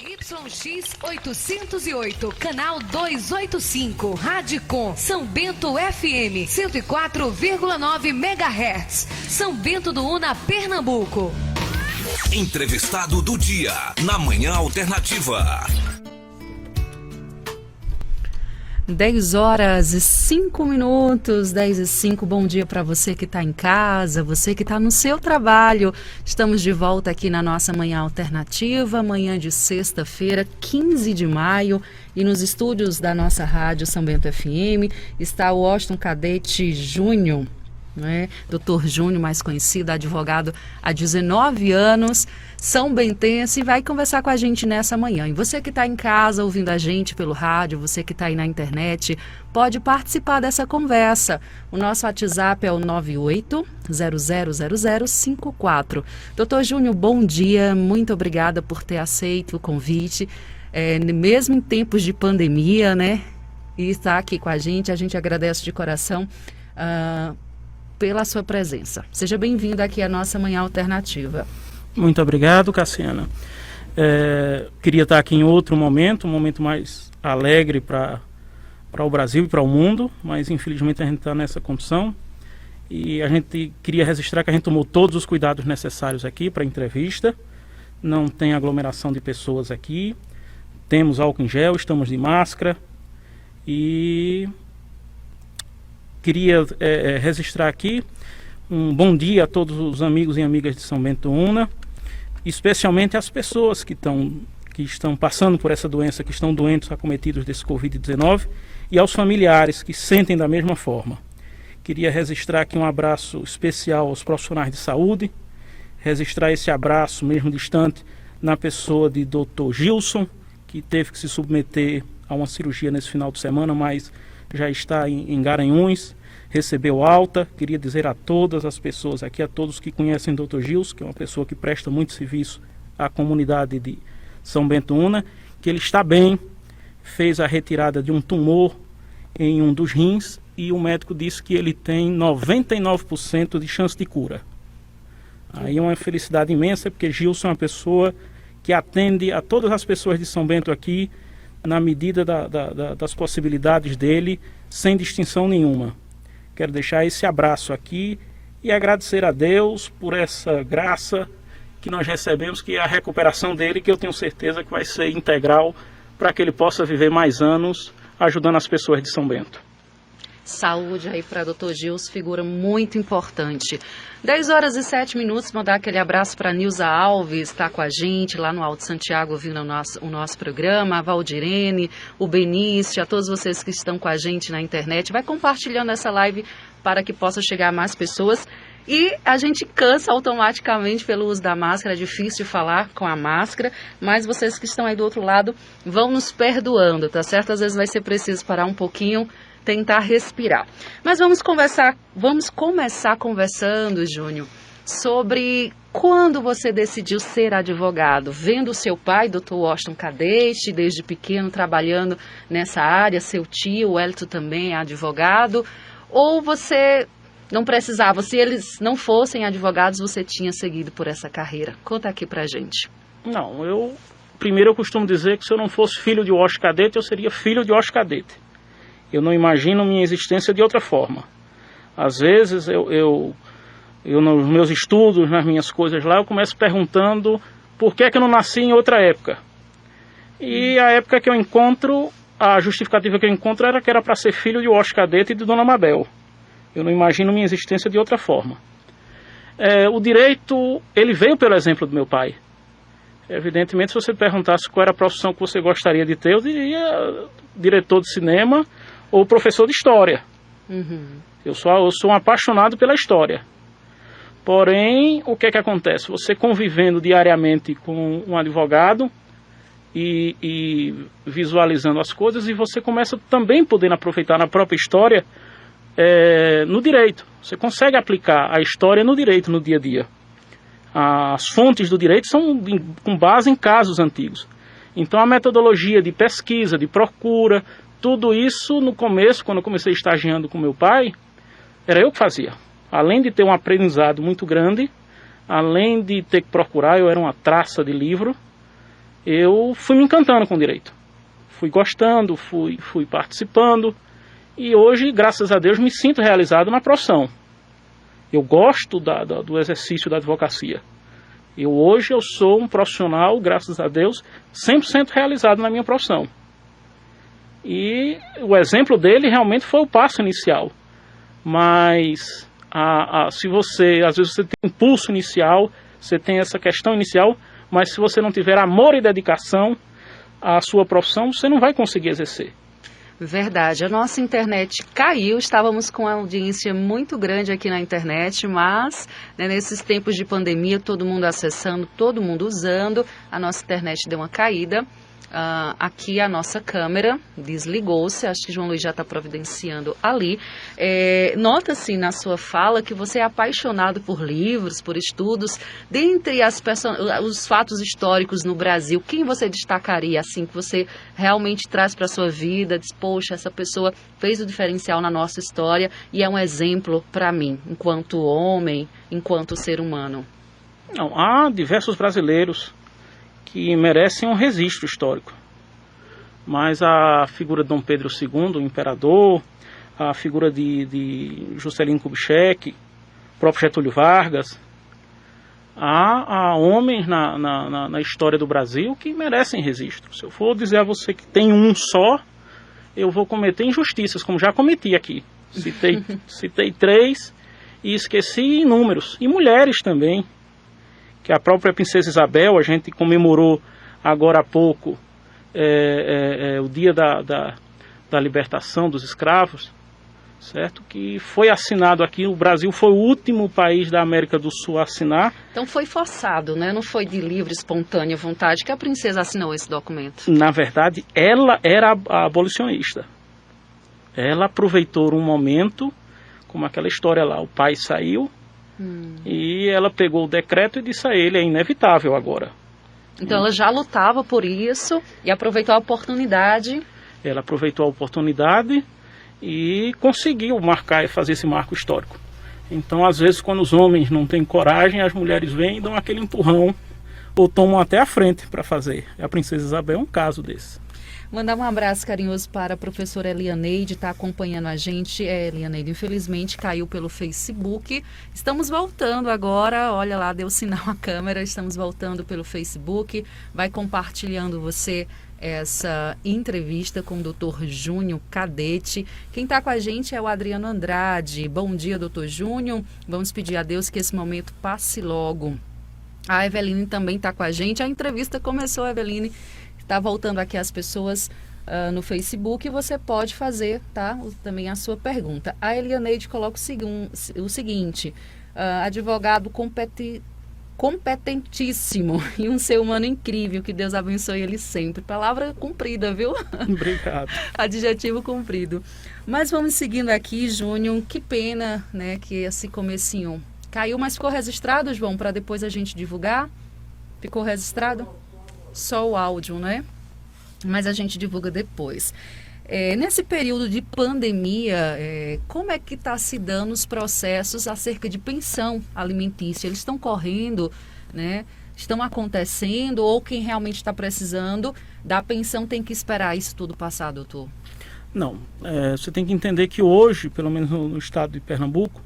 ZYX 808, canal 285, Radicom, São Bento FM, 104,9 MHz, São Bento do Una, Pernambuco. Entrevistado do dia, na Manhã Alternativa. 10h05, 10h05, bom dia para você que está em casa, você que está no seu trabalho. Estamos de volta aqui na nossa Manhã Alternativa, manhã de sexta-feira, 15 de maio, e nos estúdios da nossa rádio São Bento FM está o Washington Cadete Júnior, né? Dr. Júnior, mais conhecido, advogado há 19 anos, são bentense, e vai conversar com a gente nessa manhã. E você que está em casa ouvindo a gente pelo rádio, você que está aí na internet, pode participar dessa conversa. O nosso WhatsApp é o 98000054. Doutor Júnior, bom dia, muito obrigada por ter aceito o convite, mesmo em tempos de pandemia, né? E estar aqui com a gente agradece de coração pela sua presença. Seja bem-vindo aqui à nossa Manhã Alternativa. Muito obrigado, Cassiana. Queria estar aqui em outro momento, um momento mais alegre para o Brasil e para o mundo, mas infelizmente a gente está nessa condição. E a gente queria registrar que a gente tomou todos os cuidados necessários aqui para a entrevista. Não tem aglomeração de pessoas aqui. Temos álcool em gel, estamos de máscara. E queria registrar aqui um bom dia a todos os amigos e amigas de São Bento do Una, especialmente as pessoas que estão passando por essa doença, que estão doentes, acometidos desse Covid-19, e aos familiares que sentem da mesma forma. Queria registrar aqui um abraço especial aos profissionais de saúde, registrar esse abraço, mesmo distante, na pessoa de Dr. Gilson, que teve que se submeter a uma cirurgia nesse final de semana, mas já está em Garanhuns, recebeu alta. Queria dizer a todas as pessoas aqui, a todos que conhecem o Dr. Gilson, que é uma pessoa que presta muito serviço à comunidade de São Bento Una, que ele está bem, fez a retirada de um tumor em um dos rins e o médico disse que ele tem 99% de chance de cura. Aí é uma felicidade imensa, porque Gilson é uma pessoa que atende a todas as pessoas de São Bento aqui, na medida das possibilidades dele, sem distinção nenhuma. Quero deixar esse abraço aqui e agradecer a Deus por essa graça que nós recebemos, que é a recuperação dele, que eu tenho certeza que vai ser integral para que ele possa viver mais anos ajudando as pessoas de São Bento. Saúde aí para Dr. Gilson, figura muito importante. 10h07, mandar aquele abraço para Nilza Alves, está com a gente lá no Alto Santiago ouvindo o nosso programa, a Valdirene, o Benício, a todos vocês que estão com a gente na internet. Vai compartilhando essa live para que possa chegar a mais pessoas. E a gente cansa automaticamente pelo uso da máscara, é difícil falar com a máscara, mas vocês que estão aí do outro lado vão nos perdoando, tá certo? Às vezes vai ser preciso parar um pouquinho, tentar respirar. Mas vamos começar conversando, Júnior, sobre quando você decidiu ser advogado, vendo o seu pai, Dr. Washington Cadete, desde pequeno trabalhando nessa área, seu tio, o Hélito também é advogado, ou você não precisava, se eles não fossem advogados, você tinha seguido por essa carreira? Conta aqui pra gente. Não, primeiro eu costumo dizer que se eu não fosse filho de Washington Cadete, eu seria filho de Washington Cadete. Eu não imagino minha existência de outra forma. Às vezes, eu nos meus estudos, nas minhas coisas lá, eu começo perguntando por que é que eu não nasci em outra época. E a época que eu encontro, a justificativa que eu encontro era que era para ser filho de Washington Cadete e de Dona Mabel. Eu não imagino minha existência de outra forma. O direito, ele veio pelo exemplo do meu pai. Evidentemente, se você perguntasse qual era a profissão que você gostaria de ter, eu diria diretor de cinema ou professor de história. Uhum. Eu sou um apaixonado pela história. Porém, o que é que acontece? Você convivendo diariamente com um advogado e visualizando as coisas, e você começa também podendo aproveitar na própria história no direito. Você consegue aplicar a história no direito no dia a dia. As fontes do direito são com base em casos antigos. Então a metodologia de pesquisa, de procura, tudo isso no começo, quando eu comecei estagiando com meu pai, era eu que fazia. Além de ter um aprendizado muito grande, além de ter que procurar, eu era uma traça de livro, eu fui me encantando com o direito. Fui gostando, fui participando, e hoje, graças a Deus, me sinto realizado na profissão. Eu gosto do exercício da advocacia. Hoje eu sou um profissional, graças a Deus, 100% realizado na minha profissão. E o exemplo dele realmente foi o passo inicial. Mas se você, às vezes você tem impulso inicial, você tem essa questão inicial, mas se você não tiver amor e dedicação à sua profissão, você não vai conseguir exercer. Verdade, a nossa internet caiu, estávamos com uma audiência muito grande aqui na internet, mas nesses tempos de pandemia, todo mundo acessando, todo mundo usando, a nossa internet deu uma caída. Aqui a nossa câmera desligou-se, acho que João Luiz já está providenciando ali. Nota-se na sua fala que você é apaixonado por livros, por estudos. Dentre os fatos históricos no Brasil, quem você destacaria, assim, que você realmente traz para a sua vida? Diz, poxa, essa pessoa fez o diferencial na nossa história e é um exemplo para mim, enquanto homem, enquanto ser humano. Não, há diversos brasileiros que merecem um registro histórico. Mas a figura de Dom Pedro II, o imperador, a figura de Juscelino Kubitschek, o próprio Getúlio Vargas, há homens na história do Brasil que merecem registro. Se eu for dizer a você que tem um só, eu vou cometer injustiças, como já cometi aqui. Citei 3 e esqueci inúmeros. E mulheres também, que a própria Princesa Isabel, a gente comemorou agora há pouco o dia da libertação dos escravos, certo? Que foi assinado aqui, o Brasil foi o último país da América do Sul a assinar. Então foi forçado, né? Não foi de livre, espontânea vontade que a princesa assinou esse documento. Na verdade, ela era a abolicionista. Ela aproveitou um momento, como aquela história lá, o pai saiu, e ela pegou o decreto e disse a ele, é inevitável agora. Então ela já lutava por isso e aproveitou a oportunidade. Ela aproveitou a oportunidade e conseguiu fazer esse marco histórico. Então, às vezes, quando os homens não têm coragem, as mulheres vêm e dão aquele empurrão ou tomam até a frente para fazer. A Princesa Isabel é um caso desse. Mandar um abraço carinhoso para a professora Elianeide, está acompanhando a gente. Elianeide, infelizmente, caiu pelo Facebook. Estamos voltando agora, olha lá, deu sinal a câmera, estamos voltando pelo Facebook. Vai compartilhando você essa entrevista com o Dr. Júnior Cadete. Quem está com a gente é o Adriano Andrade. Bom dia, Dr. Júnior. Vamos pedir a Deus que esse momento passe logo. A Eveline também está com a gente. A entrevista começou, Eveline. Está voltando aqui as pessoas no Facebook e você pode fazer, tá, também a sua pergunta. A Elianeide coloca o seguinte, advogado competentíssimo e um ser humano incrível, que Deus abençoe ele sempre. Palavra cumprida, viu? Obrigado. Adjetivo cumprido. Mas vamos seguindo aqui, Júnior, que pena, né, que esse comecinho caiu, mas ficou registrado, João, para depois a gente divulgar? Ficou registrado? Só o áudio, né? Mas a gente divulga depois. Nesse período de pandemia, como é que está se dando os processos acerca de pensão alimentícia? Eles estão correndo, né? Estão acontecendo, ou quem realmente está precisando da pensão tem que esperar isso tudo passar, doutor? Não, você tem que entender que hoje, pelo menos no estado de Pernambuco,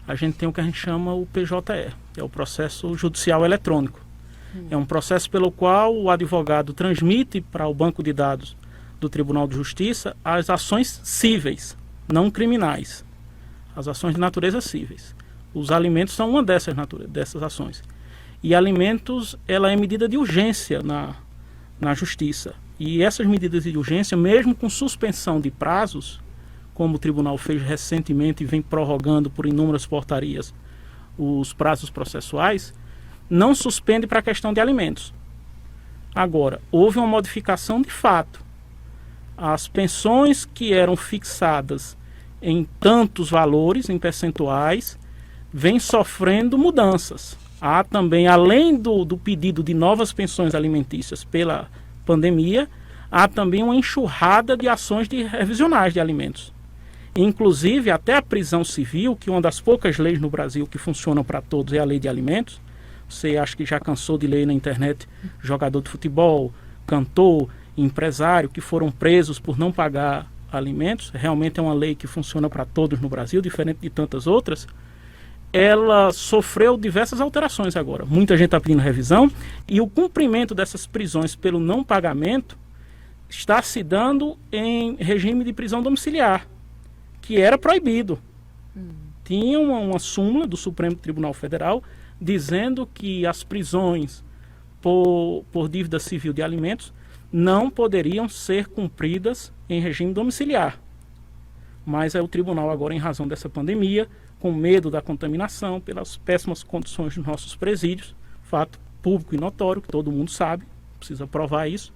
a gente tem o que a gente chama o PJE, que é o processo judicial eletrônico. É um processo pelo qual o advogado transmite para o banco de dados do Tribunal de Justiça as ações cíveis, não criminais. As ações de natureza cíveis. Os alimentos são uma dessas ações. E alimentos, ela é medida de urgência na Justiça. E essas medidas de urgência, mesmo com suspensão de prazos, como o Tribunal fez recentemente e vem prorrogando por inúmeras portarias os prazos processuais, não suspende para a questão de alimentos. Agora, houve uma modificação de fato. As pensões que eram fixadas em tantos valores, em percentuais, vêm sofrendo mudanças. Há também, além do pedido de novas pensões alimentícias pela pandemia, há também uma enxurrada de ações revisionais de alimentos. Inclusive, até a prisão civil, que é uma das poucas leis no Brasil que funcionam para todos, é a lei de alimentos, Você acha que já cansou de ler na internet jogador de futebol, cantor, empresário que foram presos por não pagar alimentos. Realmente é uma lei que funciona para todos no Brasil, diferente de tantas outras. Ela sofreu diversas alterações agora. Muita gente está pedindo revisão e o cumprimento dessas prisões pelo não pagamento está se dando em regime de prisão domiciliar, que era proibido. Tinha uma súmula do Supremo Tribunal Federal dizendo que as prisões por dívida civil de alimentos não poderiam ser cumpridas em regime domiciliar. Mas o tribunal agora, em razão dessa pandemia, com medo da contaminação, pelas péssimas condições dos nossos presídios, fato público e notório, que todo mundo sabe, precisa provar isso,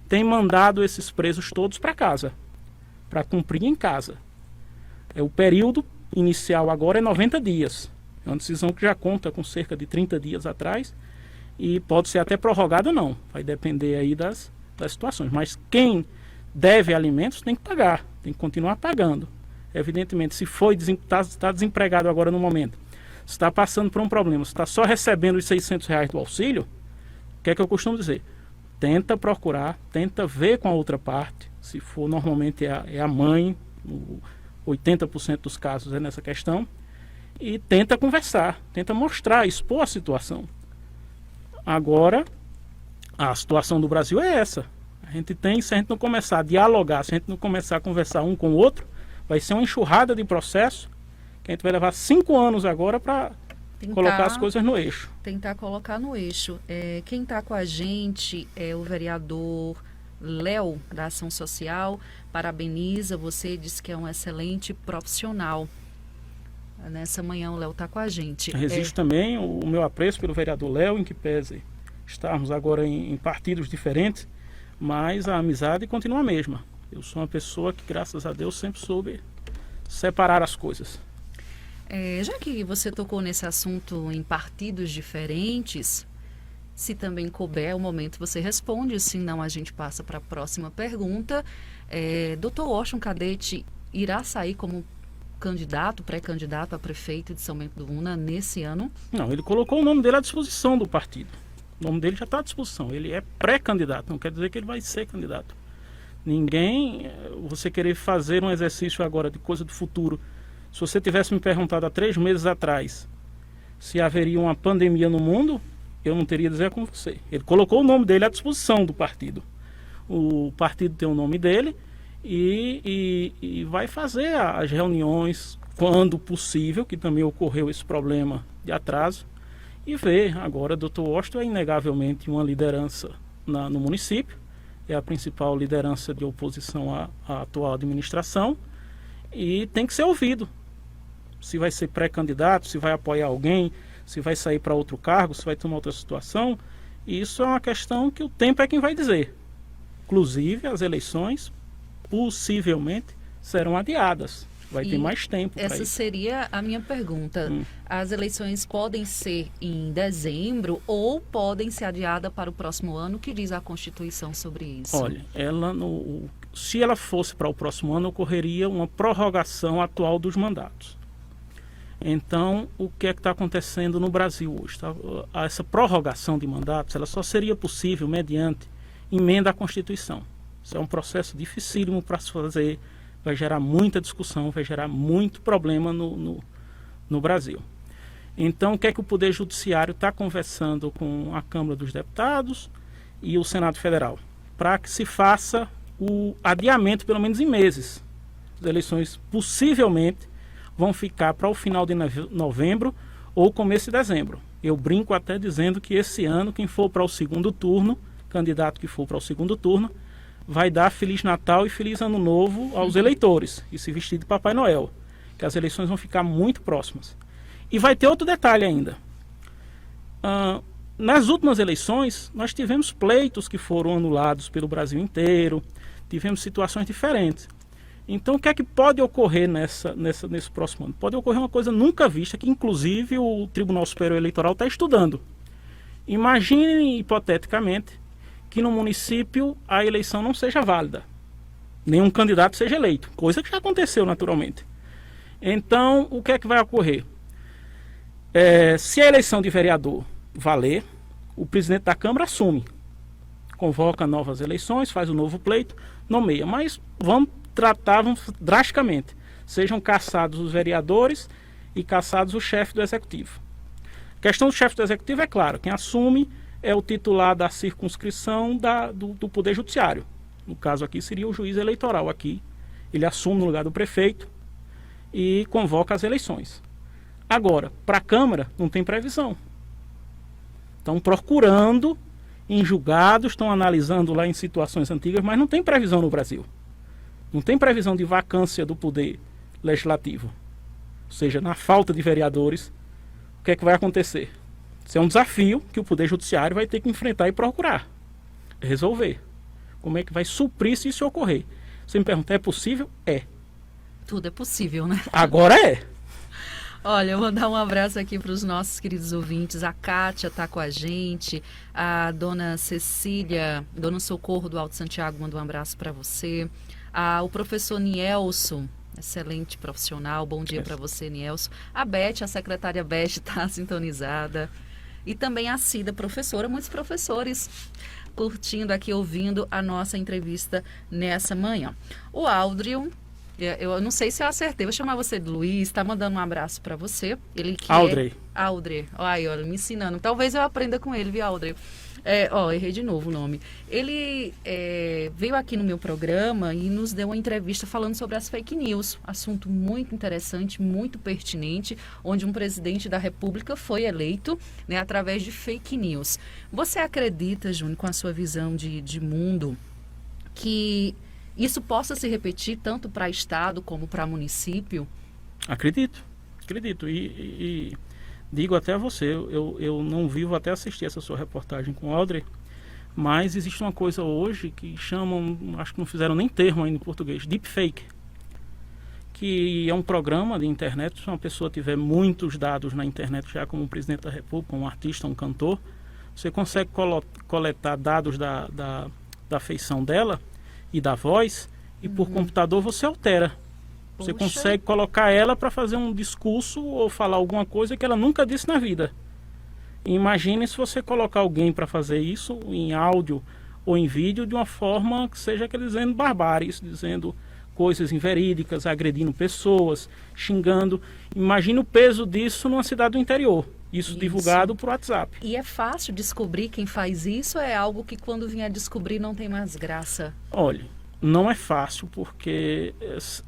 tem mandado esses presos todos para casa, para cumprir em casa. O período inicial agora é 90 dias. É uma decisão que já conta com cerca de 30 dias atrás e pode ser até prorrogada ou não. Vai depender aí das situações. Mas quem deve alimentos tem que pagar, tem que continuar pagando. Evidentemente, se está desempregado agora no momento, se está passando por um problema, se está só recebendo os R$600 do auxílio, o que é que eu costumo dizer? Tenta procurar, tenta ver com a outra parte, se for normalmente é a mãe, 80% dos casos é nessa questão, e tenta conversar, tenta mostrar, expor a situação. Agora, a situação do Brasil é essa. Se a gente não começar a dialogar, se a gente não começar a conversar um com o outro, vai ser uma enxurrada de processo que a gente vai levar 5 anos agora para colocar as coisas no eixo. Tentar colocar no eixo. Quem está com a gente é o vereador Léo, da Ação Social. Parabeniza, você diz que é um excelente profissional. Nessa manhã o Léo está com a gente. Existe também o meu apreço pelo vereador Léo, em que pese estarmos agora em partidos diferentes, mas a amizade continua a mesma. Eu sou uma pessoa que, graças a Deus, sempre soube separar as coisas. Já que você tocou nesse assunto em partidos diferentes, se também couber o momento você responde, se não a gente passa para a próxima pergunta. Dr. Washington Cadete irá sair como pré-candidato a prefeito de São Bento do Una nesse ano? Não, ele colocou o nome dele à disposição do partido. O nome dele já está à disposição. Ele é pré-candidato, não quer dizer que ele vai ser candidato. Você querer fazer um exercício agora de coisa do futuro. Se você tivesse me perguntado há 3 meses atrás se haveria uma pandemia no mundo, eu não teria a dizer com você. Ele colocou o nome dele à disposição do partido. O partido tem o nome dele e vai fazer as reuniões quando possível, que também ocorreu esse problema de atraso, e ver. Agora, Dr. Washington é inegavelmente uma liderança no município, é a principal liderança de oposição à atual administração e tem que ser ouvido. Se vai ser pré-candidato, se vai apoiar alguém, se vai sair para outro cargo, se vai tomar outra situação, isso é uma questão que o tempo é quem vai dizer. Inclusive, as eleições possivelmente serão adiadas. Vai ter mais tempo para isso. Essa seria a minha pergunta. As eleições podem ser em dezembro ou podem ser adiadas para o próximo ano? O que diz a Constituição sobre isso? Olha, se ela fosse para o próximo ano, ocorreria uma prorrogação atual dos mandatos. Então, o que é que está acontecendo no Brasil hoje? Essa prorrogação de mandatos ela só seria possível mediante emenda à Constituição. Isso é um processo dificílimo para se fazer, vai gerar muita discussão, vai gerar muito problema no Brasil. Então, o que é que o Poder Judiciário está conversando com a Câmara dos Deputados e o Senado Federal? Para que se faça o adiamento, pelo menos em meses. As eleições possivelmente vão ficar para o final de novembro ou começo de dezembro. Eu brinco até dizendo que esse ano, quem for para o segundo turno, candidato que for para o segundo turno, vai dar Feliz Natal e Feliz Ano Novo aos eleitores e se vestir de Papai Noel, que as eleições vão ficar muito próximas. E vai ter outro detalhe ainda. Nas últimas eleições, nós tivemos pleitos que foram anulados pelo Brasil inteiro, tivemos situações diferentes. Então, o que é que pode ocorrer nesse próximo ano? Pode ocorrer uma coisa nunca vista, que inclusive o Tribunal Superior Eleitoral está estudando. Imagine, hipoteticamente, que no município a eleição não seja válida, nenhum candidato seja eleito, coisa que já aconteceu naturalmente. Então, o que é que vai ocorrer? Se a eleição de vereador valer, o presidente da Câmara assume, convoca novas eleições, faz o novo pleito, nomeia. Mas vamos drasticamente. Sejam cassados os vereadores e cassados o chefe do Executivo. A questão do chefe do Executivo é claro, quem assume é o titular da circunscrição do Poder Judiciário. No caso aqui seria o juiz eleitoral. Aqui ele assume no lugar do prefeito e convoca as eleições. Agora, para a Câmara não tem previsão. Estão procurando em julgados, estão analisando lá em situações antigas, mas não tem previsão no Brasil. Não tem previsão de vacância do Poder Legislativo. Ou seja, na falta de vereadores, o que é que vai acontecer? Isso é um desafio que o Poder Judiciário vai ter que enfrentar e procurar resolver. Como é que vai suprir se isso ocorrer? Você me pergunta, é possível? É. Tudo é possível, né? Agora é. Olha, eu vou dar um abraço aqui para os nossos queridos ouvintes. A Kátia está com a gente, a dona Cecília, dona Socorro do Alto Santiago, manda um abraço para você. O professor Nielson, excelente profissional, bom dia para você, Nielson. A Beth, a secretária Beth, está sintonizada. E também a Cida, professora, muitos professores curtindo aqui, ouvindo a nossa entrevista nessa manhã. O Aldrio, eu não sei se eu acertei, vou chamar você de Luiz, está mandando um abraço para você. Ele que Aldrey. Aldrey, olha, me ensinando. Talvez eu aprenda com ele, viu, Aldrey? Errei de novo o nome. Ele veio aqui no meu programa e nos deu uma entrevista falando sobre as fake news. Assunto muito interessante, muito pertinente, onde um presidente da República foi eleito, né, através de fake news. Você acredita, Júnior, com a sua visão de mundo, que isso possa se repetir tanto para estado como para município? Acredito. E digo até a você, eu não vivo até assistir essa sua reportagem com o Aldrey, mas existe uma coisa hoje que chamam, acho que não fizeram nem termo ainda em português, deepfake, que é um programa de internet. Se uma pessoa tiver muitos dados na internet, já como um presidente da República, um artista, um cantor, você consegue coletar dados da feição dela e da voz, e por computador você altera. Você consegue colocar ela para fazer um discurso ou falar alguma coisa que ela nunca disse na vida. Imagine se você colocar alguém para fazer isso em áudio ou em vídeo de uma forma que seja dizendo barbáries, dizendo coisas inverídicas, agredindo pessoas, xingando. Imagine o peso disso numa cidade do interior. Isso divulgado por WhatsApp. E é fácil descobrir quem faz isso? É algo que quando vier a descobrir não tem mais graça? Olha, não é fácil, porque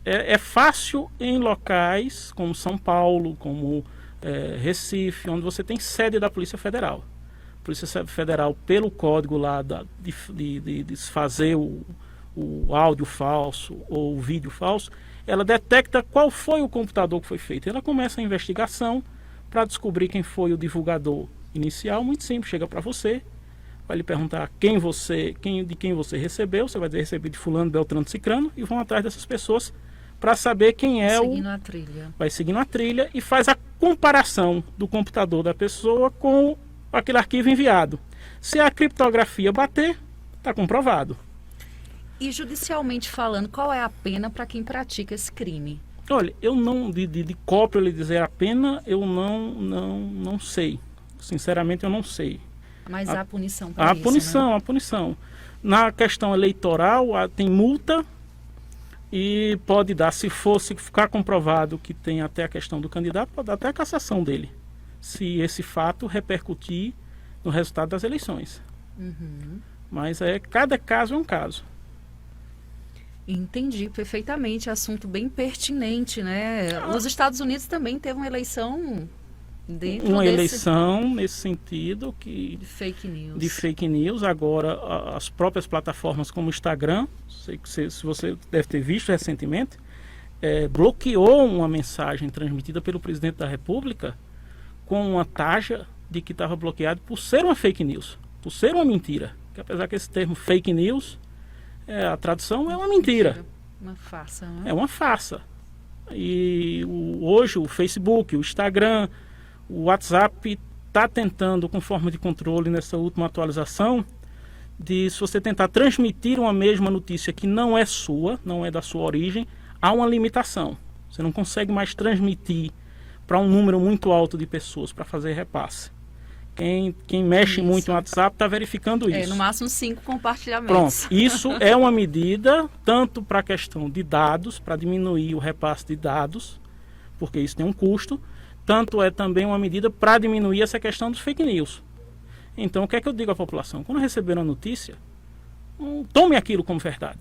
é fácil em locais como São Paulo, como Recife, onde você tem sede da Polícia Federal. A Polícia Federal, pelo código lá de desfazer o áudio falso ou o vídeo falso, ela detecta qual foi o computador que foi feito. Ela começa a investigação para descobrir quem foi o divulgador inicial. Muito simples, chega para você, vai lhe perguntar de quem você recebeu. Você vai dizer: recebi de fulano, beltrano, cicrano, e vão atrás dessas pessoas para saber quem é seguindo a trilha. Vai seguindo a trilha e faz a comparação do computador da pessoa com aquele arquivo enviado. Se a criptografia bater, está comprovado. E judicialmente falando, qual é a pena para quem pratica esse crime? Olha, eu não, de cópia lhe dizer a pena, eu não sei. Sinceramente, eu não sei. Mas há punição para isso, né? Há punição. Na questão eleitoral, tem multa e pode dar, se ficar comprovado que tem até a questão do candidato, pode dar até a cassação dele, se esse fato repercutir no resultado das eleições. Mas cada caso é um caso. Entendi perfeitamente, assunto bem pertinente, né? Os Estados Unidos também teve uma eleição eleição nesse sentido de fake news. Agora, as próprias plataformas como o Instagram, sei que se você deve ter visto recentemente, bloqueou uma mensagem transmitida pelo presidente da República com uma taxa de que estava bloqueado por ser uma fake news, por ser uma mentira. Que apesar que esse termo fake news, a tradução é uma mentira. Uma farsa, né? É uma farsa. E hoje o Facebook, o Instagram, o WhatsApp está tentando, com forma de controle nessa última atualização, se você tentar transmitir uma mesma notícia que não é sua, não é da sua origem, há uma limitação. Você não consegue mais transmitir para um número muito alto de pessoas para fazer repasse. Quem mexe Isso. muito no WhatsApp está verificando isso. No máximo 5 compartilhamentos. Pronto, isso é uma medida tanto para a questão de dados, para diminuir o repasse de dados, porque isso tem um custo, tanto é também uma medida para diminuir essa questão dos fake news. Então, o que é que eu digo à população? Quando receber a notícia, tome aquilo como verdade.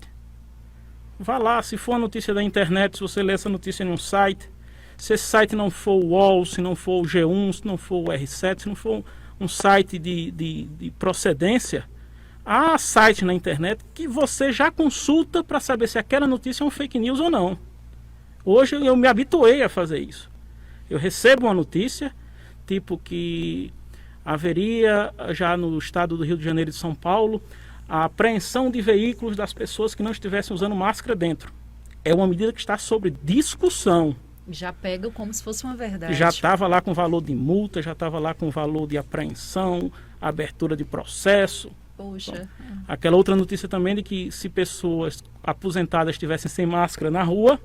Vá lá, se for a notícia da internet, se você ler essa notícia em um site, se esse site não for o UOL, se não for o G1, se não for o R7, se não for um site de procedência, há site na internet que você já consulta para saber se aquela notícia é um fake news ou não. Hoje eu me habituei a fazer isso. Eu recebo uma notícia, tipo que haveria já no estado do Rio de Janeiro e de São Paulo a apreensão de veículos das pessoas que não estivessem usando máscara dentro. É uma medida que está sobre discussão. Já pega como se fosse uma verdade. Já estava lá com valor de multa, já estava lá com valor de apreensão, abertura de processo. Poxa. Aquela outra notícia também de que se pessoas aposentadas estivessem sem máscara na rua,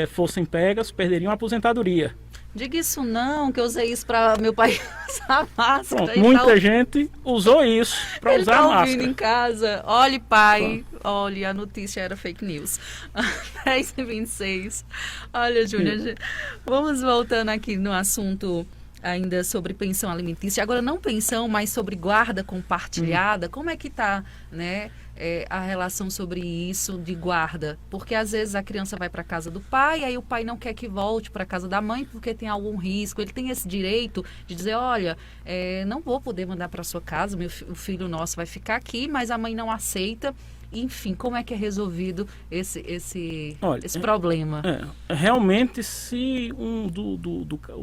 fossem pegas, perderiam a aposentadoria. Diga isso não, que eu usei isso para meu pai usar máscara. Pronto, muita gente usou isso para usar tá máscara. ouvindo em casa. Olhe, pai, olhe, a notícia era fake news. 10h26. Olha, Júnior, vamos voltando aqui no assunto ainda sobre pensão alimentícia. Agora não pensão, mas sobre guarda compartilhada. Como é que está, né, a relação sobre isso de guarda? Porque às vezes a criança vai para casa do pai, aí o pai não quer que volte para casa da mãe porque tem algum risco. Ele tem esse direito de dizer, olha, não vou poder mandar para sua casa, o filho nosso vai ficar aqui, mas a mãe não aceita. Enfim, como é que é resolvido esse problema? Realmente, se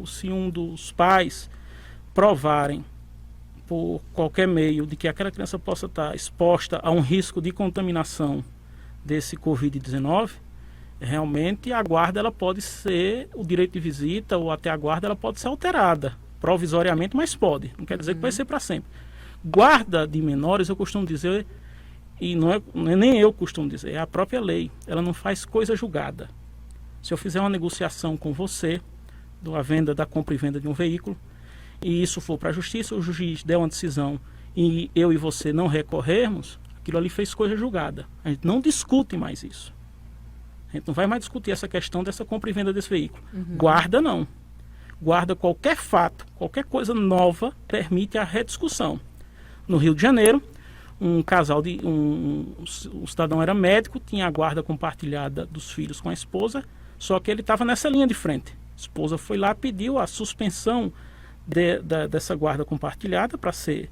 se um dos pais provarem por qualquer meio de que aquela criança possa estar exposta a um risco de contaminação desse Covid-19, realmente a guarda ela pode ser, o direito de visita ou até a guarda ela pode ser alterada provisoriamente, mas pode. Não quer dizer que vai ser para sempre. Guarda de menores, eu costumo dizer, e não é nem eu costumo dizer, é a própria lei. Ela não faz coisa julgada. Se eu fizer uma negociação com você, da compra e venda de um veículo, e isso for para a justiça, o juiz der uma decisão e eu e você não recorrermos, aquilo ali fez coisa julgada. A gente não discute mais isso. A gente não vai mais discutir essa questão dessa compra e venda desse veículo. Guarda não. Guarda, qualquer fato, qualquer coisa nova permite a rediscussão. No Rio de Janeiro, um casal o cidadão era médico, tinha a guarda compartilhada dos filhos com a esposa, só que ele estava nessa linha de frente. A esposa foi lá, pediu a suspensão dessa guarda compartilhada para ser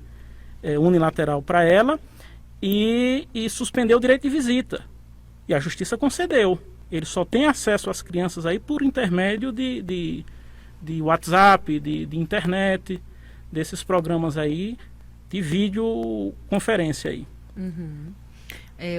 unilateral para ela e suspendeu o direito de visita. E a justiça concedeu. Ele só tem acesso às crianças aí por intermédio de WhatsApp, de internet, desses programas aí de videoconferência aí.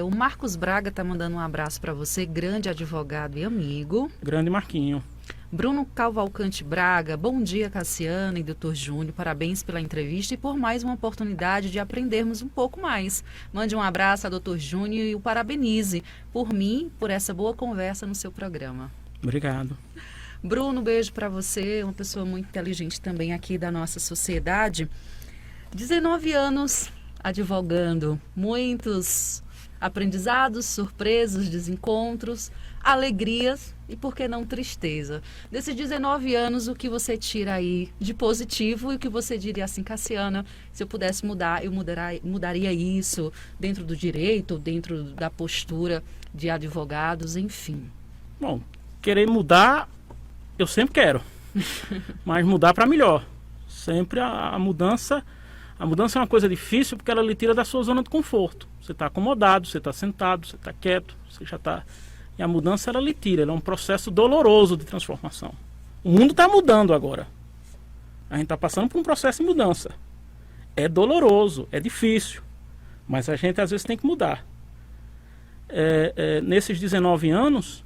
O Marcos Braga está mandando um abraço para você, grande advogado e amigo. Grande Marquinho. Bruno Cavalcante Braga, bom dia, Cassiana e Dr. Júnior, parabéns pela entrevista e por mais uma oportunidade de aprendermos um pouco mais. Mande um abraço a Dr. Júnior e o parabenize por mim, por essa boa conversa no seu programa. Obrigado. Bruno, beijo para você, uma pessoa muito inteligente também aqui da nossa sociedade. 19 anos advogando, muitos aprendizados, surpresas, desencontros, alegrias e, por que não, tristeza. Desses 19 anos, o que você tira aí de positivo e o que você diria assim, Cassiana, se eu pudesse mudar, eu mudaria isso dentro do direito, dentro da postura de advogados, enfim. Bom, querer mudar, eu sempre quero, mas mudar para melhor. Sempre a mudança é uma coisa difícil porque ela lhe tira da sua zona de conforto. Você está acomodado, você está sentado, você está quieto, você já está... E a mudança ela lhe tira, ela é um processo doloroso de transformação. O mundo está mudando agora. A gente está passando por um processo de mudança. É doloroso, é difícil, mas a gente às vezes tem que mudar. Nesses 19 anos,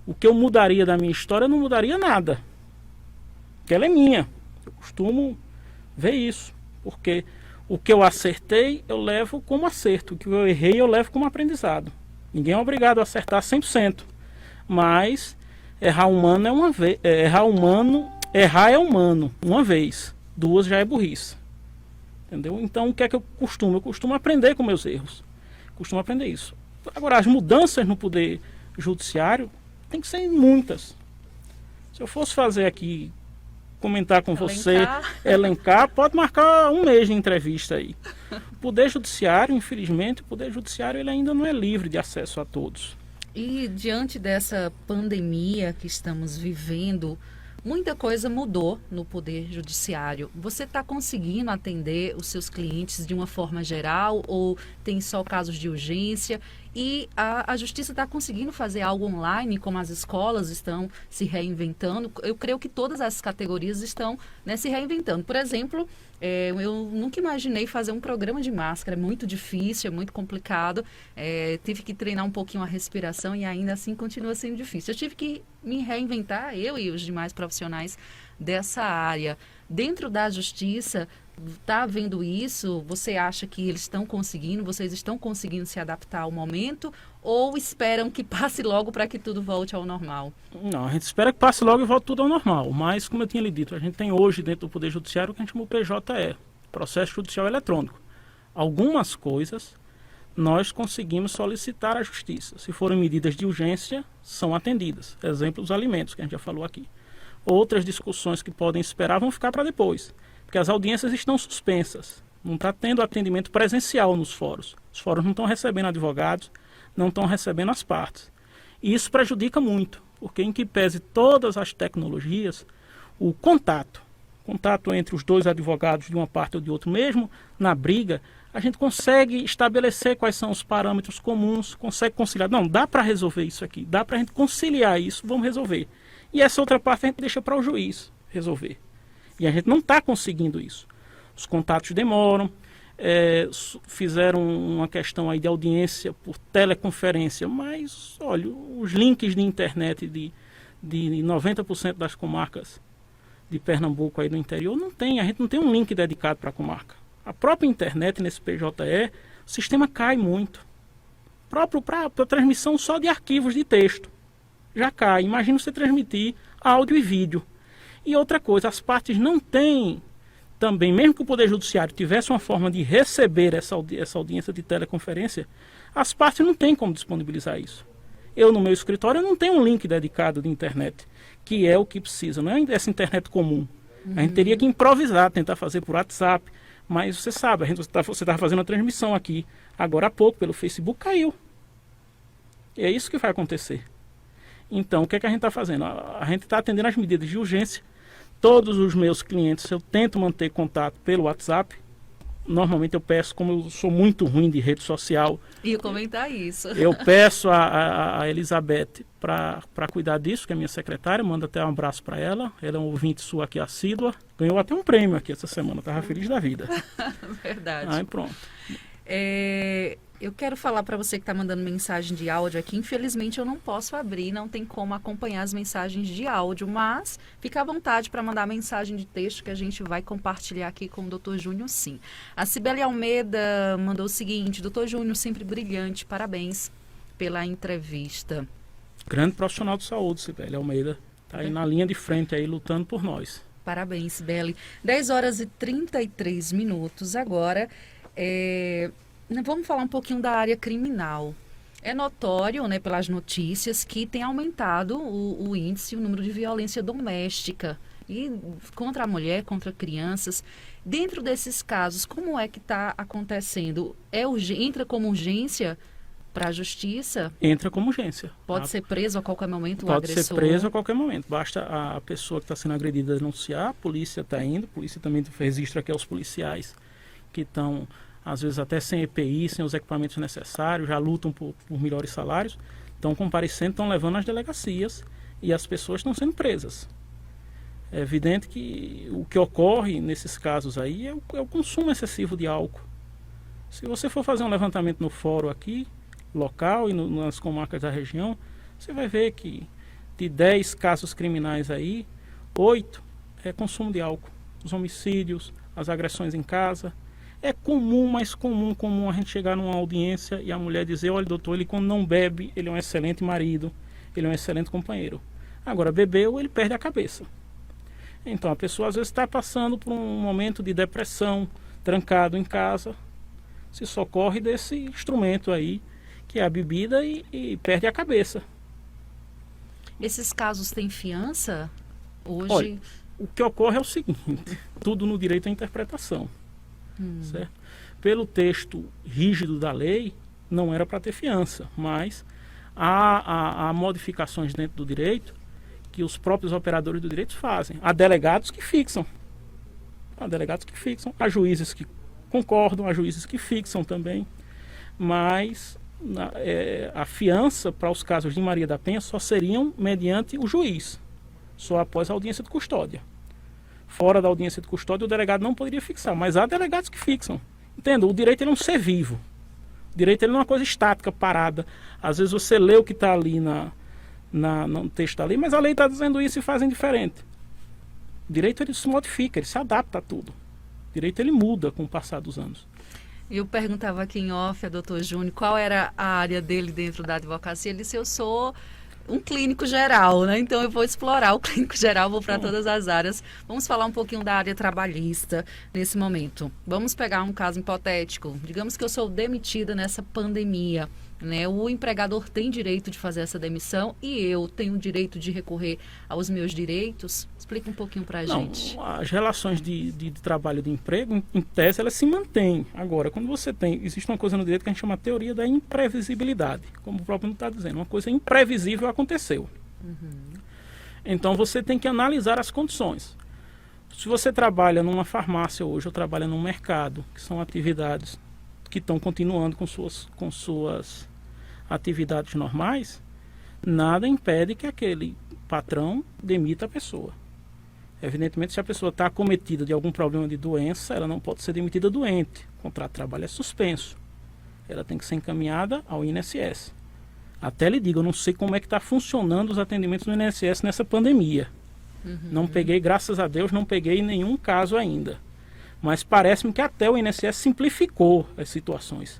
o que eu mudaria da minha história, eu não mudaria nada. Porque ela é minha. Eu costumo ver isso. Porque o que eu acertei, eu levo como acerto. O que eu errei, eu levo como aprendizado. Ninguém é obrigado a acertar 100%. Mas errar é humano, uma vez. 2 já é burrice. Entendeu? Então, o que é que eu costumo? Eu costumo aprender com meus erros. Costumo aprender isso. Agora, as mudanças no poder judiciário tem que ser muitas. Se eu fosse fazer aqui, comentar com você, elencar, pode marcar um mês de entrevista aí. O poder judiciário, infelizmente, o poder judiciário ele ainda não é livre de acesso a todos. E diante dessa pandemia que estamos vivendo, muita coisa mudou no Poder Judiciário. Você está conseguindo atender os seus clientes de uma forma geral ou tem só casos de urgência? E a Justiça está conseguindo fazer algo online, como as escolas estão se reinventando? Eu creio que todas as categorias estão, né, se reinventando. Por exemplo, eu nunca imaginei fazer um programa de máscara. É muito difícil, é muito complicado. Tive que treinar um pouquinho a respiração e ainda assim continua sendo difícil. Eu tive que me reinventar, eu e os demais profissionais dessa área. Dentro da Justiça, está vendo isso? Você acha que eles estão conseguindo? Vocês estão conseguindo se adaptar ao momento? Ou esperam que passe logo para que tudo volte ao normal? Não, a gente espera que passe logo e volte tudo ao normal. Mas, como eu tinha lhe dito, a gente tem hoje dentro do Poder Judiciário o que a gente chama o PJE, Processo Judicial Eletrônico. Algumas coisas nós conseguimos solicitar à Justiça. Se forem medidas de urgência, são atendidas. Exemplo, os alimentos, que a gente já falou aqui. Outras discussões que podem esperar vão ficar para depois, porque as audiências estão suspensas. Não está tendo atendimento presencial nos fóruns. Os fóruns não estão recebendo advogados, não estão recebendo as partes. E isso prejudica muito, porque em que pese todas as tecnologias, o contato entre os dois advogados de uma parte ou de outra, mesmo na briga, a gente consegue estabelecer quais são os parâmetros comuns, consegue conciliar. Não, dá para resolver isso aqui, dá para a gente conciliar isso, vamos resolver. E essa outra parte a gente deixa para o juiz resolver. E a gente não está conseguindo isso. Os contatos demoram, fizeram uma questão aí de audiência por teleconferência, mas, olha, os links de internet de 90% das comarcas de Pernambuco aí no interior não tem, a gente não tem um link dedicado para a comarca. A própria internet nesse PJE, o sistema cai muito. Próprio para transmissão só de arquivos de texto. Já cai. Imagina você transmitir áudio e vídeo. E outra coisa, as partes não têm também, mesmo que o Poder Judiciário tivesse uma forma de receber essa audiência de teleconferência, as partes não têm como disponibilizar isso. Eu, no meu escritório, não tenho um link dedicado de internet, que é o que precisa, não é essa internet comum. A gente teria que improvisar, tentar fazer por WhatsApp, mas você sabe, você estava fazendo a transmissão aqui, agora há pouco, pelo Facebook, caiu. E é isso que vai acontecer. Então, o que é que a gente está fazendo? A gente está atendendo as medidas de urgência. Todos os meus clientes, eu tento manter contato pelo WhatsApp. Normalmente eu peço, como eu sou muito ruim de rede social... E comentar isso. Eu peço a Elizabeth para cuidar disso, que é minha secretária. Mando até um abraço para ela. Ela é um ouvinte sua aqui assídua. Ganhou até um prêmio aqui essa semana. Estava feliz da vida. Verdade. Aí pronto. Eu quero falar para você que está mandando mensagem de áudio aqui. Infelizmente eu não posso abrir, não tem como acompanhar as mensagens de áudio, mas fica à vontade para mandar mensagem de texto que a gente vai compartilhar aqui com o Dr. Júnior, sim. A Cibele Almeida mandou o seguinte: Dr. Júnior, sempre brilhante, parabéns pela entrevista. Grande profissional de saúde, Cibele Almeida. Está aí na linha de frente aí lutando por nós. Parabéns, Cibele. 10 horas e 33 minutos agora. Vamos falar um pouquinho da área criminal. É notório, né, pelas notícias, que tem aumentado o índice, o número de violência doméstica e contra a mulher, contra crianças. Dentro desses casos, como é que está acontecendo? Entra como urgência para a justiça? Entra como urgência. Pode ser preso a qualquer momento o agressor? Pode ser preso a qualquer momento. Basta a pessoa que está sendo agredida denunciar, a polícia está indo, a polícia também registra aqui aos policiais que estão... às vezes até sem EPI, sem os equipamentos necessários, já lutam por melhores salários, estão comparecendo, estão levando às delegacias e as pessoas estão sendo presas. É evidente que o que ocorre nesses casos aí é o consumo excessivo de álcool. Se você for fazer um levantamento no fórum aqui, local e nas comarcas da região, você vai ver que de 10 casos criminais aí, 8 é consumo de álcool. Os homicídios, as agressões em casa. É comum, mas comum a gente chegar numa audiência e a mulher dizer: olha, doutor, ele quando não bebe, ele é um excelente marido, ele é um excelente companheiro. Agora, bebeu, ele perde a cabeça. Então a pessoa às vezes está passando por um momento de depressão, trancado em casa, se socorre desse instrumento aí, que é a bebida, e perde a cabeça. Esses casos têm fiança hoje? Olha, o que ocorre é o seguinte, tudo no direito à interpretação, certo? Pelo texto rígido da lei, não era para ter fiança, mas há modificações dentro do direito que os próprios operadores do direito fazem. Há delegados que fixam. Há juízes que concordam, há juízes que fixam também. Mas a fiança para os casos de Maria da Penha só seriam mediante o juiz, só após a audiência de custódia. Fora da audiência de custódia, o delegado não poderia fixar, mas há delegados que fixam. Entenda, o direito ele é um ser vivo. O direito ele não é uma coisa estática, parada. Às vezes você lê o que está ali no texto da lei, mas a lei está dizendo isso e fazem diferente. O direito ele se modifica, ele se adapta a tudo. O direito ele muda com o passar dos anos. Eu perguntava aqui em off a doutor Júnior qual era a área dele dentro da advocacia. Ele disse, eu sou um clínico geral, né? Então eu vou explorar o clínico geral, vou para todas as áreas. Vamos falar um pouquinho da área trabalhista nesse momento. Vamos pegar um caso hipotético. Digamos que eu sou demitida nessa pandemia, né? O empregador tem direito de fazer essa demissão e eu tenho o direito de recorrer aos meus direitos? Explica um pouquinho para a gente. As relações de trabalho e de emprego, em tese, elas se mantêm. Agora, quando você tem... Existe uma coisa no direito que a gente chama de teoria da imprevisibilidade. Como o próprio não está dizendo. Uma coisa imprevisível aconteceu. Então, você tem que analisar as condições. Se você trabalha numa farmácia hoje ou trabalha num mercado, que são atividades que estão continuando com suas atividades normais, nada impede que aquele patrão demita a pessoa. Evidentemente, se a pessoa está acometida de algum problema de doença, ela não pode ser demitida doente. O contrato de trabalho é suspenso. Ela tem que ser encaminhada ao INSS. Até lhe digo, eu não sei como é que está funcionando os atendimentos no INSS nessa pandemia. Não peguei, graças a Deus, não peguei nenhum caso ainda. Mas parece-me que até o INSS simplificou as situações.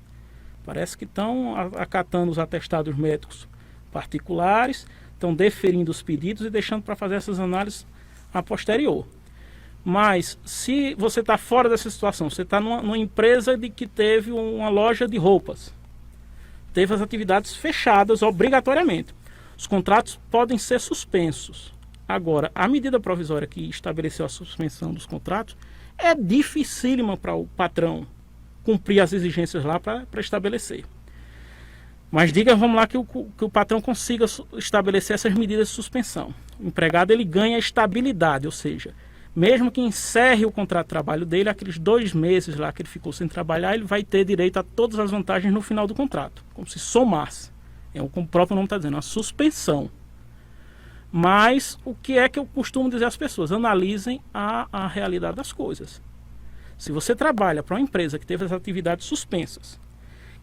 Parece que estão acatando os atestados médicos particulares, estão deferindo os pedidos e deixando para fazer essas análises a posterior. Mas se você está fora dessa situação, você está numa empresa que teve uma loja de roupas, teve as atividades fechadas obrigatoriamente, os contratos podem ser suspensos. Agora, a medida provisória que estabeleceu a suspensão dos contratos é dificílima para o patrão cumprir as exigências lá para estabelecer. Mas vamos lá, que o patrão consiga estabelecer essas medidas de suspensão. O empregado ele ganha estabilidade, ou seja, mesmo que encerre o contrato de trabalho dele, aqueles 2 meses lá que ele ficou sem trabalhar, ele vai ter direito a todas as vantagens no final do contrato, como se somasse. Como o próprio nome está dizendo, uma suspensão. Mas o que é que eu costumo dizer às pessoas? Analisem a realidade das coisas. Se você trabalha para uma empresa que teve as atividades suspensas,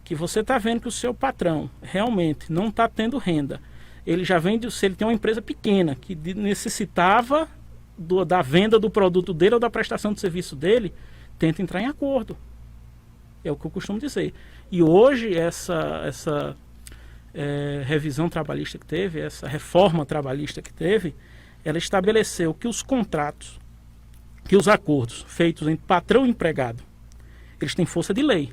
que você está vendo que o seu patrão realmente não está tendo renda, ele já vende, se ele tem uma empresa pequena que necessitava da venda do produto dele ou da prestação de serviço dele, tenta entrar em acordo. É o que eu costumo dizer. E hoje essa revisão trabalhista que teve, essa reforma trabalhista que teve, ela estabeleceu que os contratos, que os acordos feitos entre patrão e empregado, eles têm força de lei.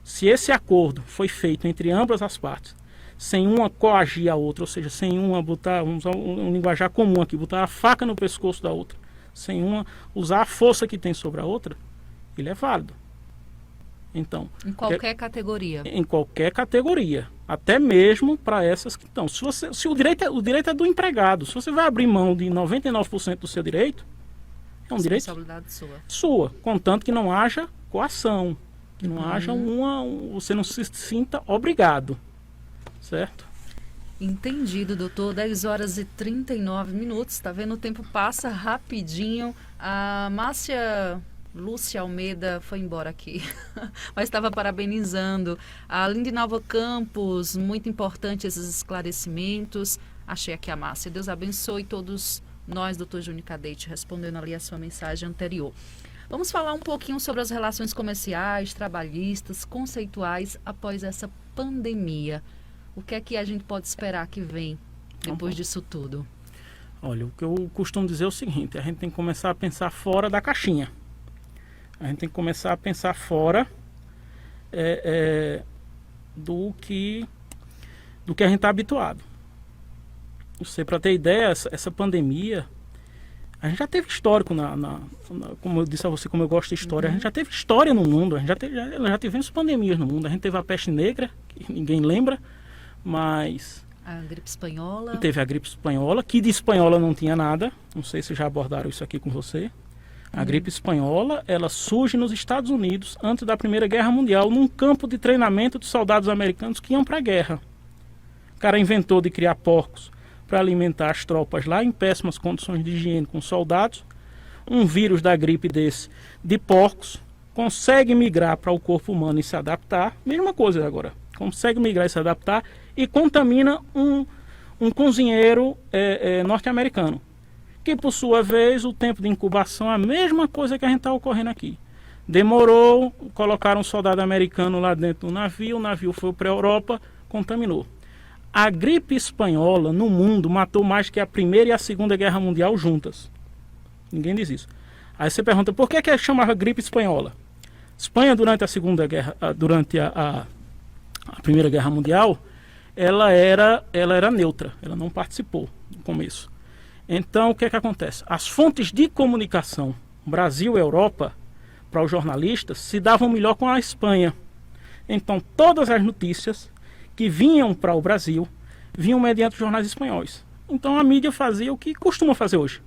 Se esse acordo foi feito entre ambas as partes, sem uma coagir a outra, ou seja, sem uma botar, vamos usar um linguajar comum aqui, botar a faca no pescoço da outra, sem uma usar a força que tem sobre a outra, ele é válido. Então, em qualquer categoria. Em qualquer categoria, até mesmo para essas que estão. Se o direito é do empregado, se você vai abrir mão de 99% do seu direito, é um direito sua, contanto que não haja coação, que não haja você não se sinta obrigado, certo? Entendido, doutor. 10h39, tá vendo? O tempo passa rapidinho. A Márcia Lúcia Almeida foi embora aqui, mas estava parabenizando. A Lindinalva Campos, muito importante esses esclarecimentos. Achei aqui a Márcia. Deus abençoe todos nós, doutor Júnior Cadete, respondendo ali a sua mensagem anterior. Vamos falar um pouquinho sobre as relações comerciais, trabalhistas, conceituais após essa pandemia. O que é que a gente pode esperar que vem depois disso tudo? Olha, o que eu costumo dizer é o seguinte: a gente tem que começar a pensar fora da caixinha. A gente tem que começar a pensar fora do que a gente está habituado. Você, para ter ideia, essa pandemia, a gente já teve histórico como eu disse a você, como eu gosto de história, a gente já teve história no mundo, já tivemos pandemias no mundo. A gente teve a peste negra, que ninguém lembra, mas a gripe espanhola. Teve a gripe espanhola, que de espanhola não tinha nada. Não sei se já abordaram isso aqui com você. A gripe espanhola, ela surge nos Estados Unidos antes da Primeira Guerra Mundial, num campo de treinamento de soldados americanos que iam para a guerra. O cara inventou de criar porcos para alimentar as tropas lá em péssimas condições de higiene com soldados. Um vírus da gripe desse, de porcos, consegue migrar para o corpo humano e se adaptar. Mesma coisa agora. Consegue migrar e se adaptar e contamina um cozinheiro norte-americano. Que, por sua vez, o tempo de incubação é a mesma coisa que a gente está ocorrendo aqui. Demorou, colocaram um soldado americano lá dentro do navio, o navio foi para a Europa, contaminou. A gripe espanhola no mundo matou mais que a Primeira e a Segunda Guerra Mundial juntas. Ninguém diz isso. Aí você pergunta, por que chamava gripe espanhola? Espanha, durante a Segunda Guerra, durante a Primeira Guerra Mundial, ela era neutra, ela não participou no começo. Então, o que acontece? As fontes de comunicação, Brasil e Europa, para os jornalistas, se davam melhor com a Espanha. Então, todas as notícias que vinham para o Brasil, vinham mediante os jornais espanhóis. Então, a mídia fazia o que costuma fazer hoje.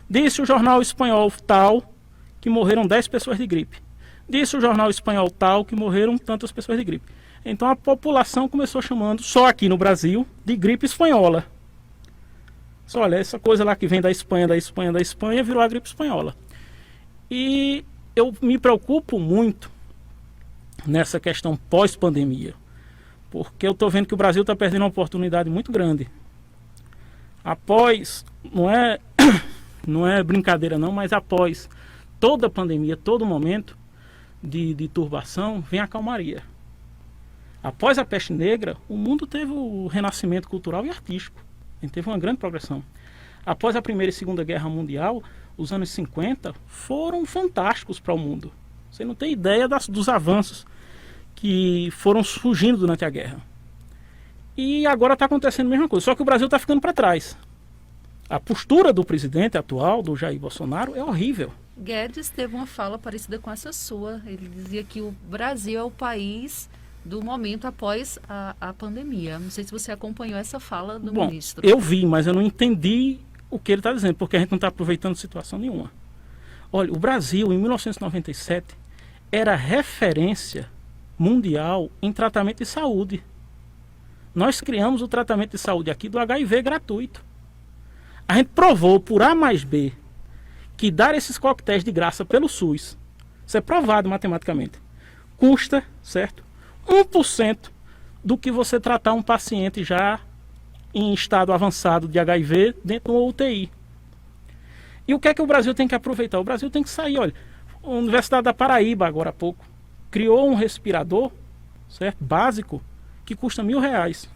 Disse o jornal espanhol tal, que morreram 10 pessoas de gripe. Disse o jornal espanhol tal, que morreram tantas pessoas de gripe. Então, a população começou chamando, só aqui no Brasil, de gripe espanhola. Só, olha, essa coisa lá que vem da Espanha, virou a gripe espanhola. E eu me preocupo muito nessa questão pós-pandemia, porque eu estou vendo que o Brasil está perdendo uma oportunidade muito grande. Após, não é brincadeira não, mas após toda pandemia, todo momento de turbação, vem a calmaria. Após a peste negra, o mundo teve o renascimento cultural e artístico. A gente teve uma grande progressão. Após a Primeira e Segunda Guerra Mundial, os anos 50 foram fantásticos para o mundo. Você não tem ideia dos avanços que foram surgindo durante a guerra. E agora está acontecendo a mesma coisa, só que o Brasil está ficando para trás. A postura do presidente atual, do Jair Bolsonaro, é horrível. Guedes teve uma fala parecida com essa sua. Ele dizia que o Brasil é o país do momento após a pandemia. Não sei se você acompanhou essa fala do ministro. Eu vi, mas eu não entendi o que ele está dizendo, porque a gente não está aproveitando situação nenhuma. Olha, o Brasil, em 1997, era referência mundial em tratamento de saúde. Nós criamos o tratamento de saúde aqui do HIV gratuito. A gente provou por A mais B que dar esses coquetéis de graça pelo SUS, isso é provado matematicamente, custa, certo? 1% do que você tratar um paciente já em estado avançado de HIV dentro de uma UTI. E o que é que o Brasil tem que aproveitar? O Brasil tem que sair, olha, a Universidade da Paraíba, agora há pouco, criou um respirador, certo? Básico, que custa R$1.000.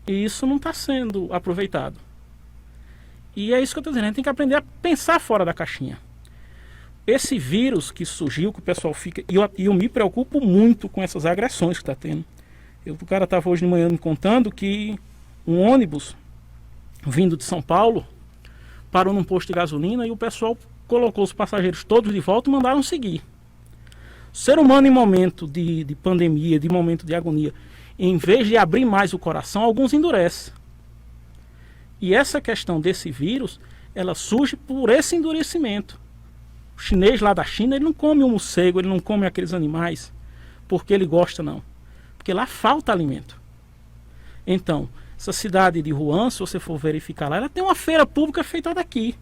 E isso não está sendo aproveitado. E é isso que eu estou dizendo, a gente tem que aprender a pensar fora da caixinha. Esse vírus que surgiu, que o pessoal fica... E eu me preocupo muito com essas agressões que está tendo. O cara estava hoje de manhã me contando que um ônibus vindo de São Paulo parou num posto de gasolina e o pessoal colocou os passageiros todos de volta e mandaram seguir. O ser humano, em momento de pandemia, de momento de agonia, em vez de abrir mais o coração, alguns endurecem. E essa questão desse vírus, ela surge por esse endurecimento. O chinês lá da China, ele não come o morcego, ele não come aqueles animais porque ele gosta, não. Porque lá falta alimento. Então, essa cidade de Wuhan, se você for verificar lá, ela tem uma feira pública feita daqui,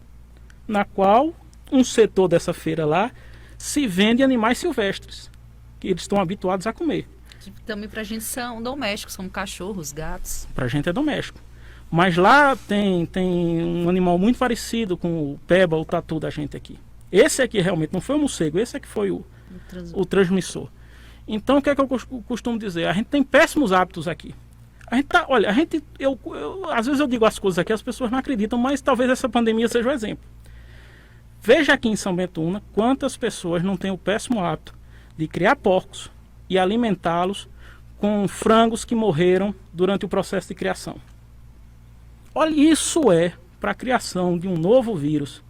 na qual um setor dessa feira lá se vende animais silvestres, que eles estão habituados a comer. Que também pra gente são domésticos, são cachorros, gatos. Pra gente é doméstico. Mas lá tem um animal muito parecido com o peba, o tatu da gente aqui. Esse aqui realmente não foi o morcego, esse aqui foi o transmissor. Então o que é que eu costumo dizer? A gente tem péssimos hábitos aqui. Olha, às vezes eu digo as coisas aqui, as pessoas não acreditam, mas talvez essa pandemia seja o exemplo. Veja aqui em São Bento Una quantas pessoas não têm o péssimo hábito de criar porcos e alimentá-los com frangos que morreram durante o processo de criação. Olha, isso para a criação de um novo vírus,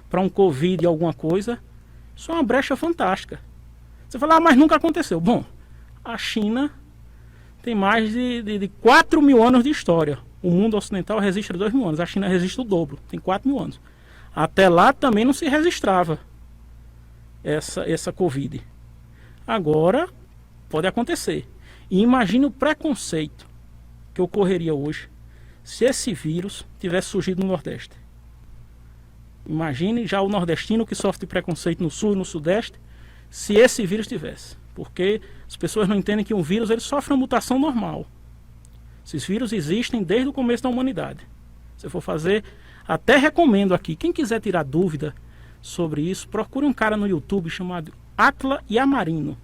para um Covid alguma coisa, isso é uma brecha fantástica. Você fala, mas nunca aconteceu. Bom, a China tem mais de 4 mil anos de história. O mundo ocidental registra 2 mil anos. A China registra o dobro, tem 4 mil anos. Até lá também não se registrava essa Covid. Agora pode acontecer. E imagine o preconceito que ocorreria hoje se esse vírus tivesse surgido no Nordeste. Imagine já o nordestino que sofre de preconceito no Sul e no Sudeste, se esse vírus tivesse. Porque as pessoas não entendem que um vírus ele sofre uma mutação normal. Esses vírus existem desde o começo da humanidade. Se for fazer, até recomendo aqui, quem quiser tirar dúvida sobre isso, procure um cara no YouTube chamado Atla Yamarino.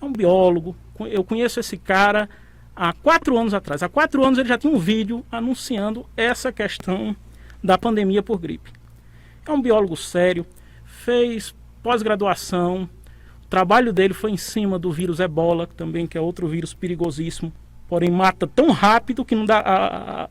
É um biólogo, eu conheço esse cara há 4 anos atrás. Há 4 anos ele já tinha um vídeo anunciando essa questão da pandemia por gripe. É um biólogo sério, fez pós-graduação. O trabalho dele foi em cima do vírus Ebola, também, que é outro vírus perigosíssimo, porém mata tão rápido que não dá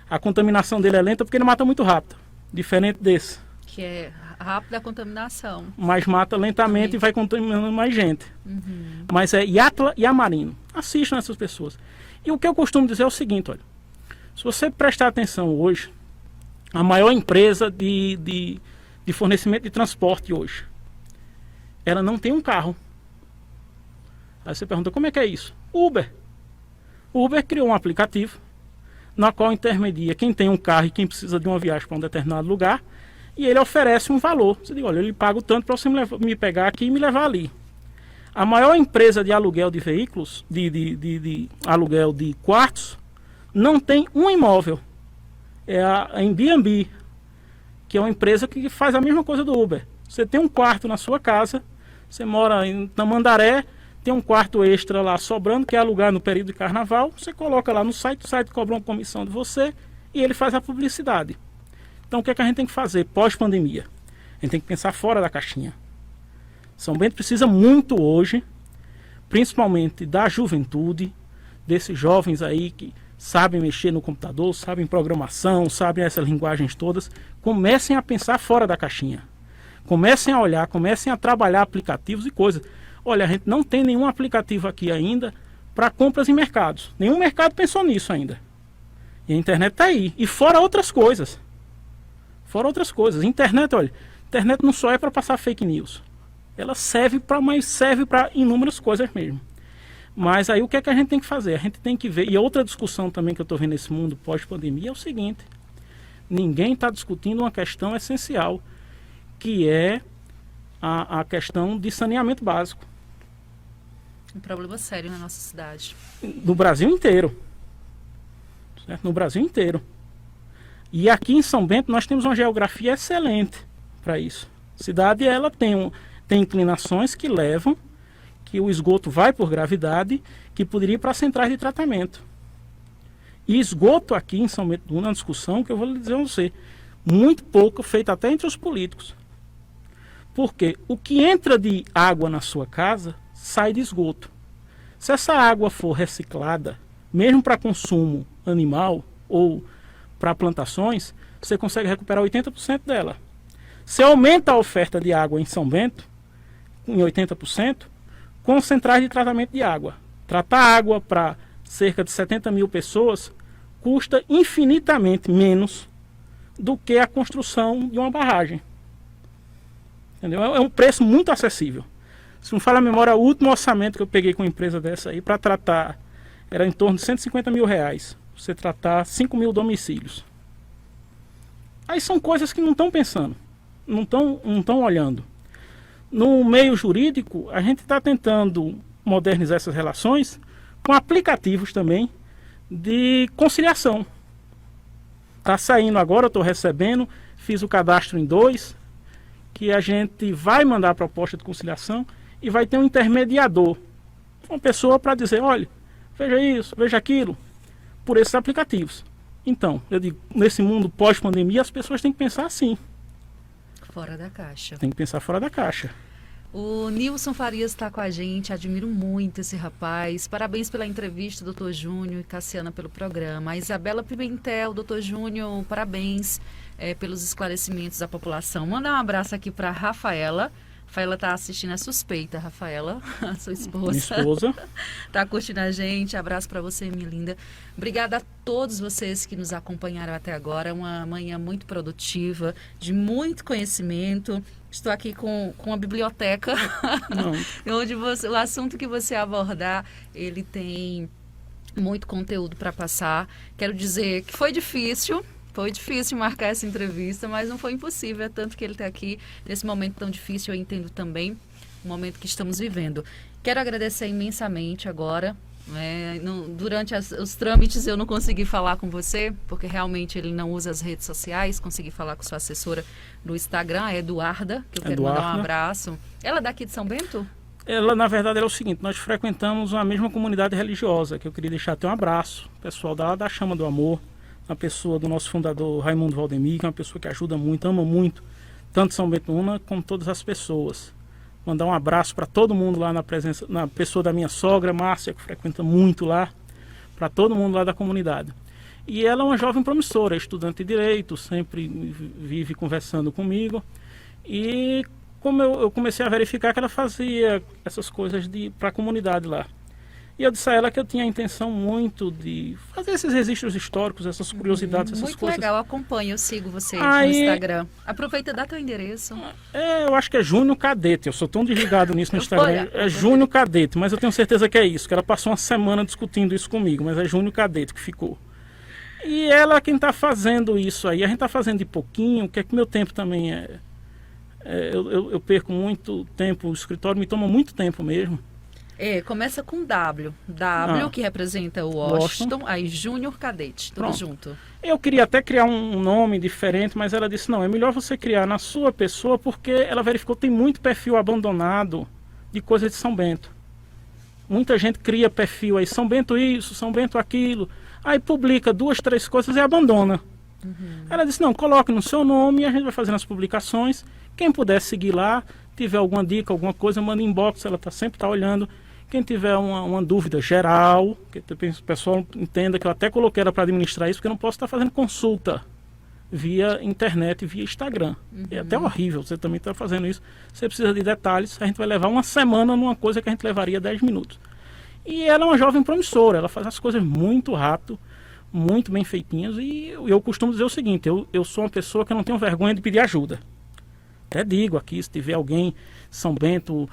a contaminação dele é lenta porque ele mata muito rápido, diferente desse. Que é rápida a contaminação. Mas mata lentamente e vai contaminando mais gente. Uhum. Mas é Atla Yamarino. Assistam essas pessoas. E o que eu costumo dizer é o seguinte, olha, se você prestar atenção hoje, a maior empresa de fornecimento de transporte hoje, ela não tem um carro. Aí você pergunta, como é que é isso? Uber. O Uber criou um aplicativo na qual intermedia quem tem um carro e quem precisa de uma viagem para um determinado lugar, e ele oferece um valor. Você diz, olha, eu lhe pago tanto para você me pegar aqui e me levar ali. A maior empresa de aluguel de veículos, de aluguel de quartos, não tem um imóvel. É a Airbnb, que é uma empresa que faz a mesma coisa do Uber. Você tem um quarto na sua casa, você mora em Tamandaré, tem um quarto extra lá sobrando, que é alugar no período de carnaval, você coloca lá no site, o site cobra uma comissão de você e ele faz a publicidade. Então o que é que a gente tem que fazer pós-pandemia? A gente tem que pensar fora da caixinha. São Bento precisa muito hoje, principalmente da juventude, desses jovens aí que sabem mexer no computador, sabem programação, sabem essas linguagens todas, comecem a pensar fora da caixinha. Comecem a olhar, comecem a trabalhar aplicativos e coisas. Olha, a gente não tem nenhum aplicativo aqui ainda para compras em mercados. Nenhum mercado pensou nisso ainda. E a internet está aí. E fora outras coisas. Fora outras coisas. Internet, olha, internet não só é para passar fake news. Ela serve para inúmeras coisas mesmo. Mas aí o que é que a gente tem que fazer? A gente tem que ver, e outra discussão também que eu estou vendo nesse mundo pós-pandemia é o seguinte: ninguém está discutindo uma questão essencial, que é a questão de saneamento básico. Um problema sério na nossa cidade. No Brasil inteiro. Certo? No Brasil inteiro. E aqui em São Bento nós temos uma geografia excelente para isso. A cidade ela tem inclinações que levam que o esgoto vai por gravidade, que poderia ir para centrais de tratamento. E esgoto aqui em São Bento, uma discussão que eu vou lhe dizer a você, muito pouco feita até entre os políticos. Porque o que entra de água na sua casa sai de esgoto. Se essa água for reciclada, mesmo para consumo animal ou para plantações, você consegue recuperar 80% dela. Se aumenta a oferta de água em São Bento, em 80%, com centrais de tratamento de água. Tratar água para cerca de 70 mil pessoas custa infinitamente menos do que a construção de uma barragem. Entendeu? É um preço muito acessível. Se não falha a memória, o último orçamento que eu peguei com uma empresa dessa aí para tratar era em torno de 150 mil reais. Você tratar 5 mil domicílios. Aí são coisas que não estão pensando, não estão olhando. No meio jurídico, a gente está tentando modernizar essas relações com aplicativos também de conciliação. Está saindo agora, eu estou recebendo, fiz o cadastro em 2, que a gente vai mandar a proposta de conciliação e vai ter um intermediador. Uma pessoa para dizer, olha, veja isso, veja aquilo, por esses aplicativos. Então, eu digo, nesse mundo pós-pandemia, as pessoas têm que pensar assim. Fora da caixa. Tem que pensar fora da caixa. O Nilson Farias está com a gente, admiro muito esse rapaz. Parabéns pela entrevista, doutor Júnior e Cassiana, pelo programa. A Isabela Pimentel, doutor Júnior, parabéns pelos esclarecimentos à população. Manda um abraço aqui para Rafaela. Rafaela está assistindo, é suspeita, Rafaela, a sua esposa. Minha esposa. Está curtindo a gente. Abraço para você, minha linda. Obrigada a todos vocês que nos acompanharam até agora. Uma manhã muito produtiva, de muito conhecimento. Estou aqui com a biblioteca, onde o assunto que você abordar, ele tem muito conteúdo para passar. Quero dizer que foi difícil marcar essa entrevista, mas não foi impossível, tanto que ele está aqui nesse momento tão difícil, eu entendo também o momento que estamos vivendo. Quero agradecer imensamente agora. Durante os trâmites eu não consegui falar com você, porque realmente ele não usa as redes sociais. Consegui falar com sua assessora no Instagram, a Eduarda, que eu quero mandar um abraço. Ela é daqui de São Bento? Ela, na verdade, é o seguinte, nós frequentamos a mesma comunidade religiosa, que eu queria deixar até um abraço, pessoal da Chama do Amor, a pessoa do nosso fundador Raimundo Valdemir, que é uma pessoa que ajuda muito, ama muito, tanto São Bento Una como todas as pessoas. Mandar um abraço para todo mundo lá na pessoa da minha sogra, Márcia, que frequenta muito lá, para todo mundo lá da comunidade. E ela é uma jovem promissora, estudante de Direito, sempre vive conversando comigo. E como eu comecei a verificar que ela fazia essas coisas para a comunidade lá. E eu disse a ela que eu tinha a intenção muito de fazer esses registros históricos, essas curiosidades, essas muito coisas. Muito legal, eu acompanho, eu sigo você no Instagram. Aproveita e dá teu endereço. Eu acho que é Júnior Cadete, eu sou tão desligado nisso no Instagram. É Júnior Cadete, mas eu tenho certeza que é isso, que ela passou uma semana discutindo isso comigo, mas é Júnior Cadete que ficou. E ela é quem está fazendo isso aí, a gente está fazendo de pouquinho, que é que meu tempo também eu perco muito tempo, o escritório me toma muito tempo mesmo. Começa com W, que representa o Washington, aí Júnior Cadete, tudo junto. Eu queria até criar um nome diferente, mas ela disse, não, é melhor você criar na sua pessoa, porque ela verificou que tem muito perfil abandonado de coisas de São Bento. Muita gente cria perfil aí, São Bento isso, São Bento aquilo, aí publica 2, 3 coisas e abandona. Ela disse, não, coloque no seu nome e a gente vai fazendo as publicações. Quem puder seguir lá, tiver alguma dica, alguma coisa, manda inbox, ela sempre está olhando. Quem tiver uma dúvida geral, que o pessoal entenda que eu até coloquei ela para administrar isso, porque eu não posso estar fazendo consulta via internet, via Instagram. É até horrível, você também está fazendo isso. Você precisa de detalhes, a gente vai levar uma semana numa coisa que a gente levaria 10 minutos. E ela é uma jovem promissora, ela faz as coisas muito rápido, muito bem feitinhas, e eu costumo dizer o seguinte, eu sou uma pessoa que não tenho vergonha de pedir ajuda. Até digo aqui, se tiver alguém, São Bento,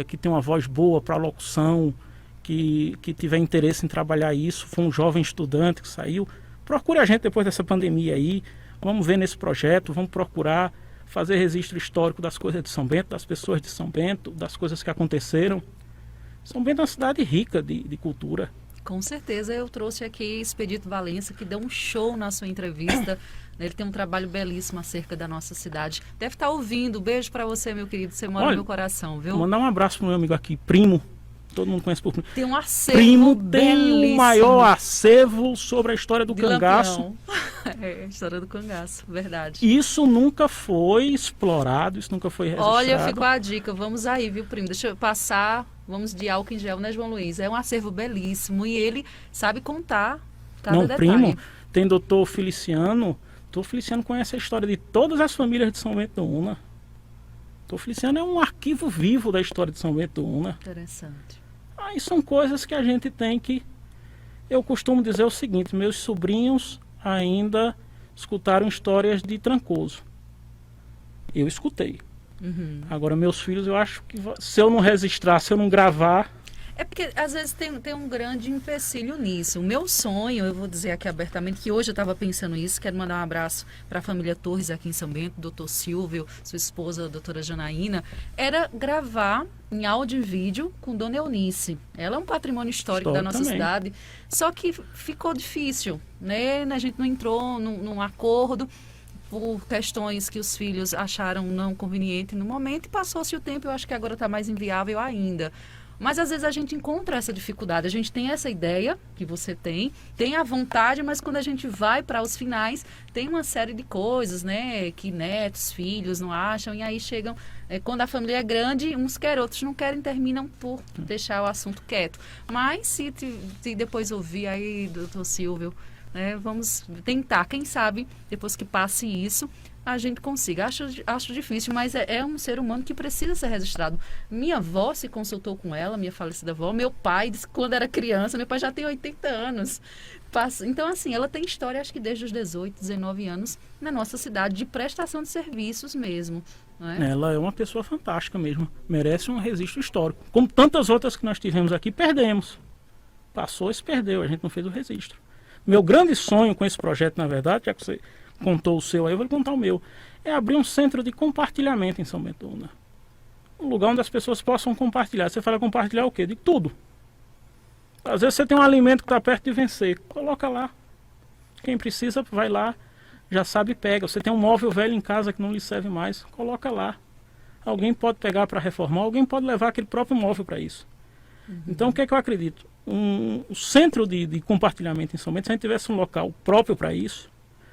que tem uma voz boa para locução, que tiver interesse em trabalhar isso, for um jovem estudante que saiu, procure a gente depois dessa pandemia aí, vamos ver nesse projeto, vamos procurar fazer registro histórico das coisas de São Bento, das pessoas de São Bento, das coisas que aconteceram. São Bento é uma cidade rica de cultura. Com certeza, eu trouxe aqui Expedito Valença, que deu um show na sua entrevista. Ele tem um trabalho belíssimo acerca da nossa cidade. Deve estar ouvindo. Beijo para você, meu querido. Você mora no meu coração, viu? Mandar um abraço pro meu amigo aqui, Primo. Todo mundo conhece por Primo. Tem um acervo Primo belíssimo. Tem o maior acervo sobre a história do cangaço. A história do cangaço, verdade. Isso nunca foi explorado, isso nunca foi registrado. Olha, ficou a dica. Vamos aí, viu, Primo? Deixa eu passar. Vamos de álcool em gel, né, João Luiz? É um acervo belíssimo e ele sabe contar cada detalhe. Primo, tem doutor Feliciano. Doutor Feliciano conhece a história de todas as famílias de São Bento do Una. Doutor Feliciano é um arquivo vivo da história de São Bento do Una. Interessante. Aí são coisas que a gente tem que... Eu costumo dizer o seguinte, meus sobrinhos ainda escutaram histórias de Trancoso. Eu escutei. Agora, meus filhos, eu acho que se eu não registrar, se eu não gravar... É porque, às vezes, tem um grande empecilho nisso. O meu sonho, eu vou dizer aqui abertamente, que hoje eu estava pensando isso, quero mandar um abraço para a família Torres aqui em São Bento, doutor Silvio, sua esposa, a doutora Janaína, era gravar em áudio e vídeo com Dona Eunice. Ela é um patrimônio histórico da nossa cidade, só que ficou difícil, né? A gente não entrou num acordo por questões que os filhos acharam não conveniente no momento e passou-se o tempo, eu acho que agora está mais inviável ainda. Mas às vezes a gente encontra essa dificuldade, a gente tem essa ideia que você tem a vontade, mas quando a gente vai para os finais, tem uma série de coisas, né, que netos, filhos não acham, e aí chegam, quando a família é grande, uns querem, outros não querem, terminam por deixar o assunto quieto. Mas se depois ouvir aí, doutor Silvio, vamos tentar, quem sabe, depois que passe isso, a gente consiga. Acho difícil, mas é um ser humano que precisa ser registrado. Minha avó se consultou com ela, minha falecida avó. Meu pai, disse que quando era criança, meu pai já tem 80 anos. Então, assim, ela tem história, acho que desde os 18, 19 anos, na nossa cidade, de prestação de serviços mesmo. Não é? Ela é uma pessoa fantástica mesmo. Merece um registro histórico. Como tantas outras que nós tivemos aqui, perdemos. Passou e se perdeu, a gente não fez o registro. Meu grande sonho com esse projeto, na verdade, já que você contou o seu aí, eu vou contar o meu, é abrir um centro de compartilhamento em São Bento do Una. Um lugar onde as pessoas possam compartilhar. Você fala compartilhar o quê? De tudo. Às vezes você tem um alimento que está perto de vencer, coloca lá. Quem precisa vai lá, já sabe e pega. Você tem um móvel velho em casa que não lhe serve mais, coloca lá. Alguém pode pegar para reformar, alguém pode levar aquele próprio móvel para isso. Então o que é que eu acredito? O centro de compartilhamento em São Bento, se a gente tivesse um local próprio para isso,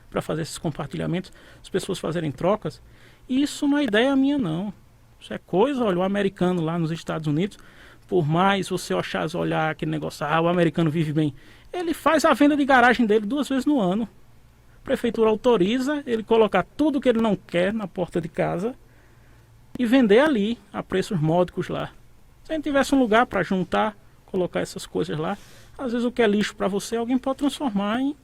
para fazer esses compartilhamentos, as pessoas fazerem trocas, isso não é ideia minha não. Isso é coisa, olha, o americano lá nos Estados Unidos, por mais você olhar aquele negócio, o americano vive bem, ele faz a venda de garagem dele 2 vezes no ano. A prefeitura autoriza ele colocar tudo que ele não quer na porta de casa e vender ali, a preços módicos lá. Se a gente tivesse um lugar para juntar, colocar essas coisas lá, às vezes o que é lixo para você, alguém pode transformar em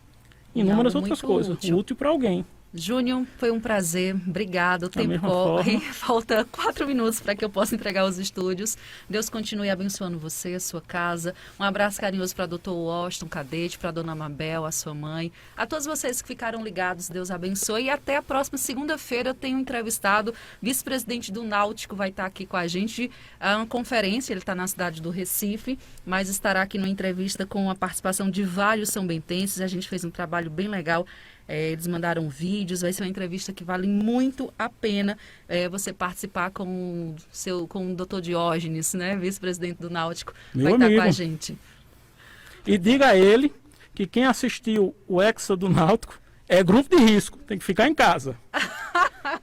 inúmeras outras coisas, útil para alguém. Júnior, foi um prazer, obrigado, o tempo corre, falta 4 minutos para que eu possa entregar os estúdios. Deus continue abençoando você, a sua casa. Um abraço carinhoso para Dr. Washington Cadete, para Dona Mabel, a sua mãe, a todos vocês que ficaram ligados, Deus abençoe. E até a próxima segunda-feira eu tenho um entrevistado, vice-presidente do Náutico vai estar aqui com a gente, uma conferência, ele está na cidade do Recife, mas estará aqui numa entrevista com a participação de vários são-bentenses. A gente fez um trabalho bem legal. Eles mandaram vídeos, vai ser uma entrevista que vale muito a pena você participar com o Dr. Diógenes, né, vice-presidente do Náutico, vai estar com a gente. E diga a ele que quem assistiu o Hexa do Náutico é grupo de risco, tem que ficar em casa.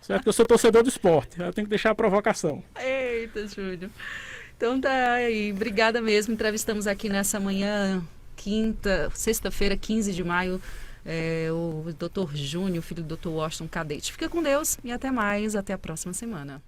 Certo que eu sou torcedor do esporte, eu tenho que deixar a provocação. Eita, Júlio. Então tá aí, obrigada mesmo, entrevistamos aqui nessa manhã, sexta-feira, 15 de maio, o Dr. Júnior, filho do Dr. Washington Cadete. Fica com Deus e até mais, até a próxima semana.